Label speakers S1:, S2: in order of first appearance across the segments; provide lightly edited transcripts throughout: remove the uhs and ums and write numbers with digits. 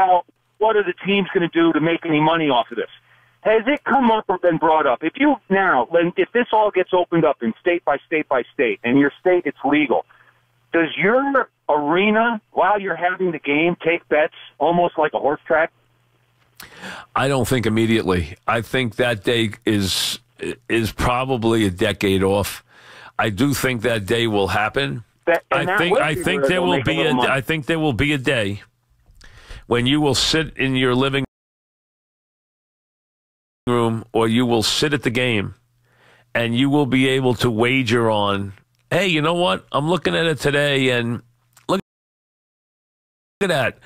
S1: about what are the teams going to do to make any money off of this. Has it come up or been brought up? If this all gets opened up in state by state by state, and your state it's legal, does your arena, while you're having the game, take bets almost like a horse track?
S2: I don't think immediately. I think that day is probably a decade off. I do think that day will happen. I think there will be a day when you will sit in your living room or you will sit at the game and you will be able to wager on, hey, you know what? I'm looking at it today and look at that.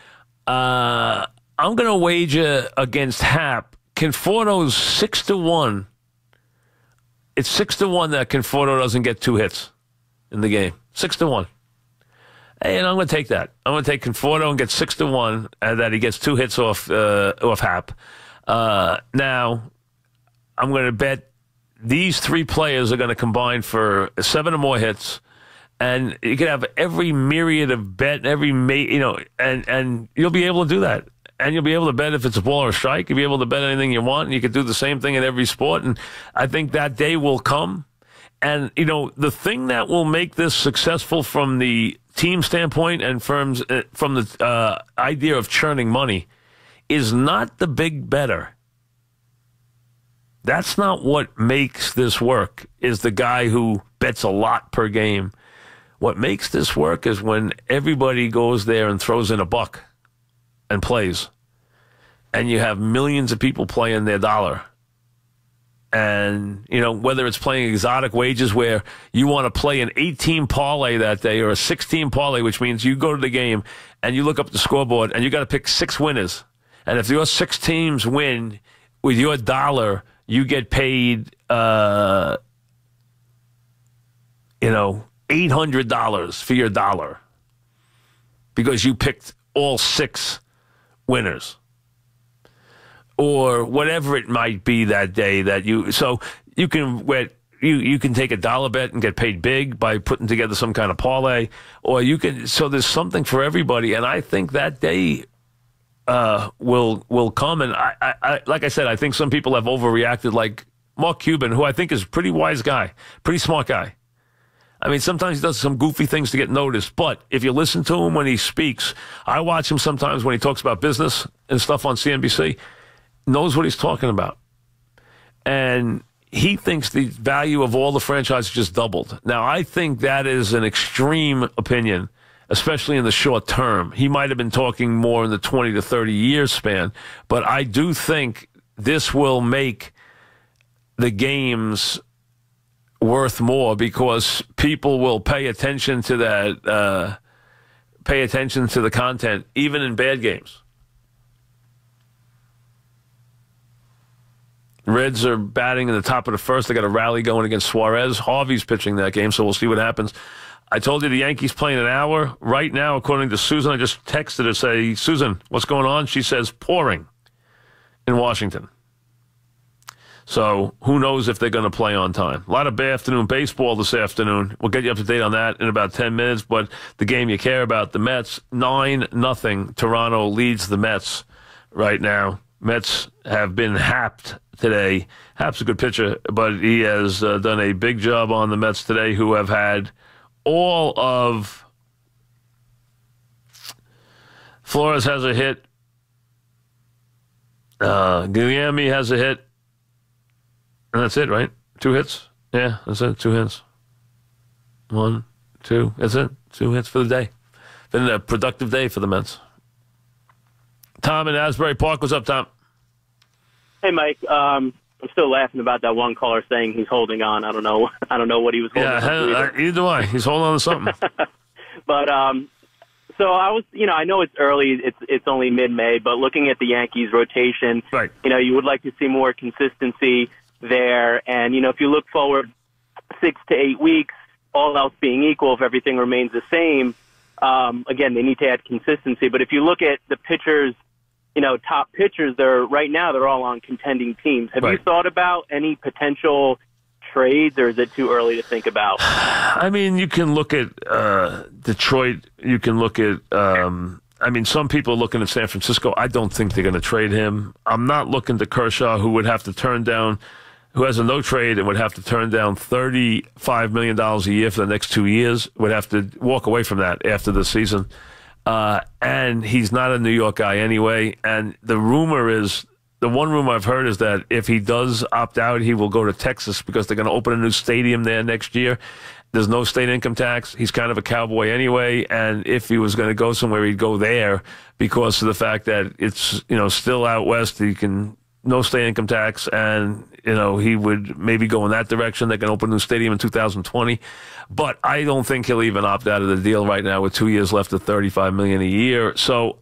S2: I'm going to wager against Hap. Conforto's 6-1. It's 6-1 that Conforto doesn't get 2 hits in the game. 6-1. Hey, and I'm going to take that. I'm going to take Conforto and get 6-1 that he gets 2 hits off Hap. Now, I'm going to bet these 3 players are going to combine for 7 or more hits, and you can have every myriad of bet, and you'll be able to do that. And you'll be able to bet if it's a ball or a strike. You'll be able to bet anything you want, and you could do the same thing in every sport. And I think that day will come. And, the thing that will make this successful from the team standpoint and from the idea of churning money is not the big better. That's not what makes this work, is the guy who bets a lot per game. What makes this work is when everybody goes there and throws in a buck and plays. And you have millions of people playing their dollar. And, whether it's playing exotic wages where you want to play an 8-team parlay that day or a 6-team parlay, which means you go to the game and you look up the scoreboard and you got to pick 6 winners. And if your 6 teams win with your dollar, you get paid, $800 for your dollar because you picked all 6 winners or whatever it might be that day so you can take a dollar bet and get paid big by putting together some kind of parlay, or so there's something for everybody. And I think that day will come. And I like I said, I think some people have overreacted, like Mark Cuban, who I think is a pretty wise guy, pretty smart guy. I mean, sometimes he does some goofy things to get noticed, but if you listen to him when he speaks, I watch him sometimes when he talks about business and stuff on CNBC, knows what he's talking about. And he thinks the value of all the franchises just doubled. Now, I think that is an extreme opinion, especially in the short term. He might have been talking more in the 20 to 30 year span, but I do think this will make the games worth more because people will pay attention to that, pay attention to the content, even in bad games. Reds are batting in the top of the first. They got a rally going against Suarez. Harvey's pitching that game, so we'll see what happens. I told you the Yankees playing an hour. Right now, according to Susan, I just texted her, say, Susan, what's going on? She says pouring in Washington. So who knows if they're going to play on time. A lot of afternoon baseball this afternoon. We'll get you up to date on that in about 10 minutes. But the game you care about, the Mets, 9-0. Toronto leads the Mets right now. Mets have been happed today. Hap's a good pitcher, but he has done a big job on the Mets today, who have had all of Flores has a hit. Guillermo has a hit. And that's it, right? 2 hits? Yeah, that's it. 2 hits. 1, 2. That's it. 2 hits for the day. Been a productive day for the Mets. Tom in Asbury Park. What's up, Tom?
S3: Hey, Mike. I'm still laughing about that one caller saying he's holding on. I don't know what he was holding on to.
S2: Either do I. He's holding on to something.
S3: But so I was, I know it's early. It's only mid-May, but looking at the Yankees rotation,
S2: right.
S3: You would like to see more consistency there. And if you look forward 6 to 8 weeks, all else being equal, if everything remains the same, again, they need to add consistency. But if you look at the pitchers, top pitchers, they're all on contending teams. Have you thought about any potential trades, or is it too early to think about?
S2: I mean, you can look at Detroit. You can look at I mean, some people are looking at San Francisco. I don't think they're going to trade him. I'm not looking to Kershaw, who would have to turn down, who has a no trade and would have to turn down $35 million a year for the next 2 years, would have to walk away from that after the season. And he's not a New York guy anyway. And the one rumor I've heard is that if he does opt out, he will go to Texas because they're going to open a new stadium there next year. There's no state income tax. He's kind of a cowboy anyway. And if he was going to go somewhere, he'd go there because of the fact that it's, still out west. He can, no state income tax. And, he would maybe go in that direction. They can open a new stadium in 2020. But I don't think he'll even opt out of the deal right now with 2 years left at $35 million a year. So,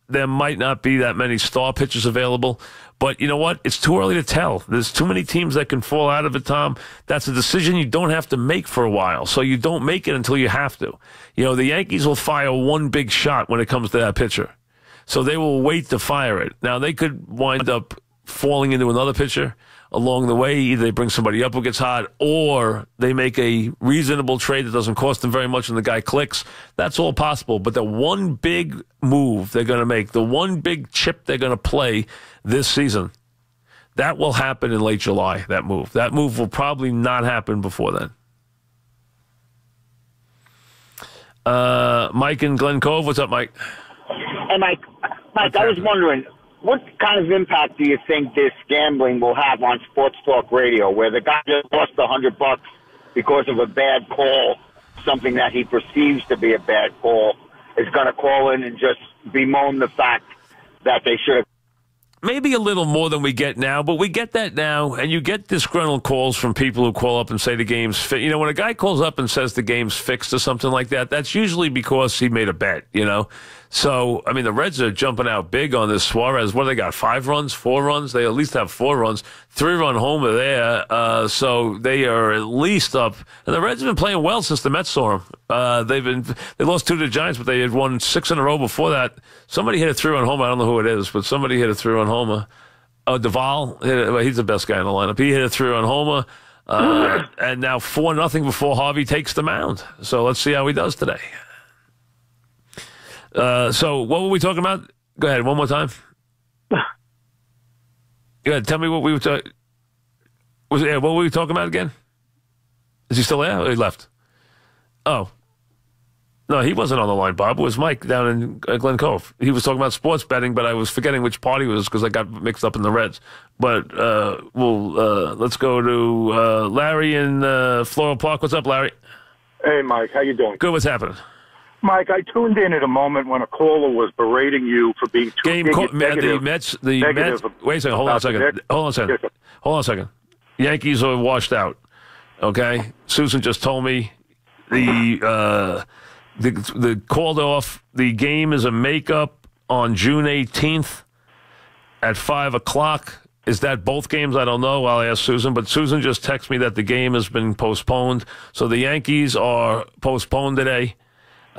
S2: there might not be that many star pitchers available. But you know what? It's too early to tell. There's too many teams that can fall out of it, Tom. That's a decision you don't have to make for a while. So you don't make it until you have to. The Yankees will fire one big shot when it comes to that pitcher. So they will wait to fire it. Now, they could wind up falling into another pitcher along the way. Either they bring somebody up who gets hot, or they make a reasonable trade that doesn't cost them very much and the guy clicks. That's all possible. But the one big move they're going to make, the one big chip they're going to play this season, that will happen in late July, that move. That move will probably not happen before then. Mike in Glen Cove. What's up, Mike?
S4: Hey, Mike, I was wondering, what kind of impact do you think this gambling will have on sports talk radio, where the guy just lost $100 because of a bad call, something that he perceives to be a bad call, is going to call in and just bemoan the fact that they should have?
S2: Maybe a little more than we get now, but we get that now, and you get disgruntled calls from people who call up and say the game's fixed. When a guy calls up and says the game's fixed or something like that, that's usually because he made a bet, So, I mean, the Reds are jumping out big on this Suarez. What do they got, 5 runs, 4 runs? They at least have 4 runs, 3-run homer there. So they are at least up. And the Reds have been playing well since the Mets saw them. They lost 2 to the Giants, but they had won 6 in a row before that. Somebody hit a 3-run homer. I don't know who it is, but somebody hit a 3-run homer. Oh, Duvall, he's the best guy in the lineup. He hit a 3-run homer. And now 4-0 before Harvey takes the mound. So let's see how he does today. So what were we talking about? Go ahead, one more time. Go ahead, tell me what we were talking. What were we talking about again? Is he still there? Or he left? Oh, no, he wasn't on the line, Bob. It was Mike down in Glen Cove. He was talking about sports betting, but I was forgetting which party it was because I got mixed up in the Reds. But let's go to Larry in Floral Park. What's up, Larry?
S5: Hey, Mike, how you doing?
S2: Good. What's happening?
S5: Mike, I tuned in at a moment when a caller was berating you for being too
S2: negative. The Mets. Wait a second. Hold on a second. Yankees are washed out. Okay. Susan just told me the called off. The game is a makeup on June 18th at 5:00. Is that both games? I don't know. I'll ask Susan. But Susan just texted me that the game has been postponed. So the Yankees are postponed today.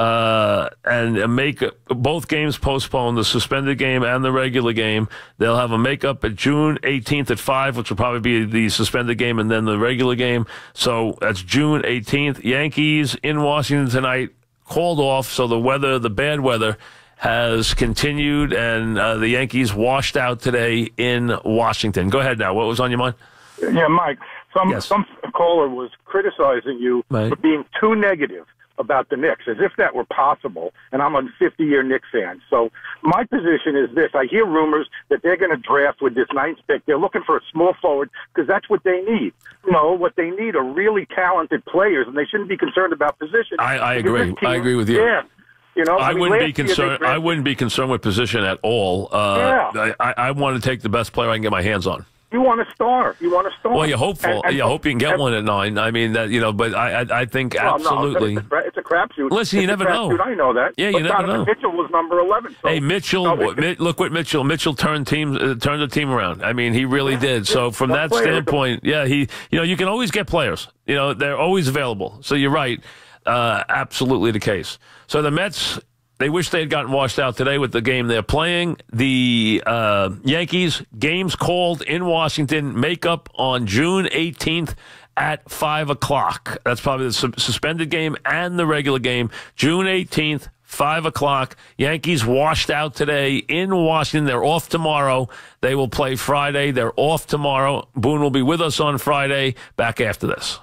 S2: And make both games postponed, the suspended game and the regular game. They'll have a makeup at June 18th at 5, which will probably be the suspended game and then the regular game. So that's June 18th. Yankees in Washington tonight, called off. So the bad weather has continued, and the Yankees washed out today in Washington. Go ahead now. What was on your mind?
S5: Yeah, Mike, some caller was criticizing you for being too negative about the Knicks, as if that were possible, and I'm a 50-year Knicks fan. So my position is this. I hear rumors that they're going to draft with this 9th pick. They're looking for a small forward because that's what they need. What they need are really talented players, and they shouldn't be concerned about position.
S2: I agree. I agree with you.
S5: Yeah.
S2: I wouldn't be concerned. I wouldn't be concerned with position at all. I want to take the best player I can get my hands on.
S5: You want a star.
S2: Well, you're hopeful. You hope you can get one at 9. I mean, but I think absolutely.
S5: No, it's a crapshoot.
S2: Listen, you never know.
S5: I know that.
S2: Yeah, you never know.
S5: Mitchell was number 11. So.
S2: Hey, Mitchell, look what Mitchell. Mitchell turned the team around. I mean, he really did. So from that standpoint, you can always get players. They're always available. So you're right. Absolutely the case. So the Mets, they wish they had gotten washed out today with the game they're playing. The Yankees, games called in Washington, makeup on June 18th at 5:00. That's probably the suspended game and the regular game. June 18th, 5 o'clock. Yankees washed out today in Washington. They're off tomorrow. They will play Friday. They're off tomorrow. Boone will be with us on Friday. Back after this.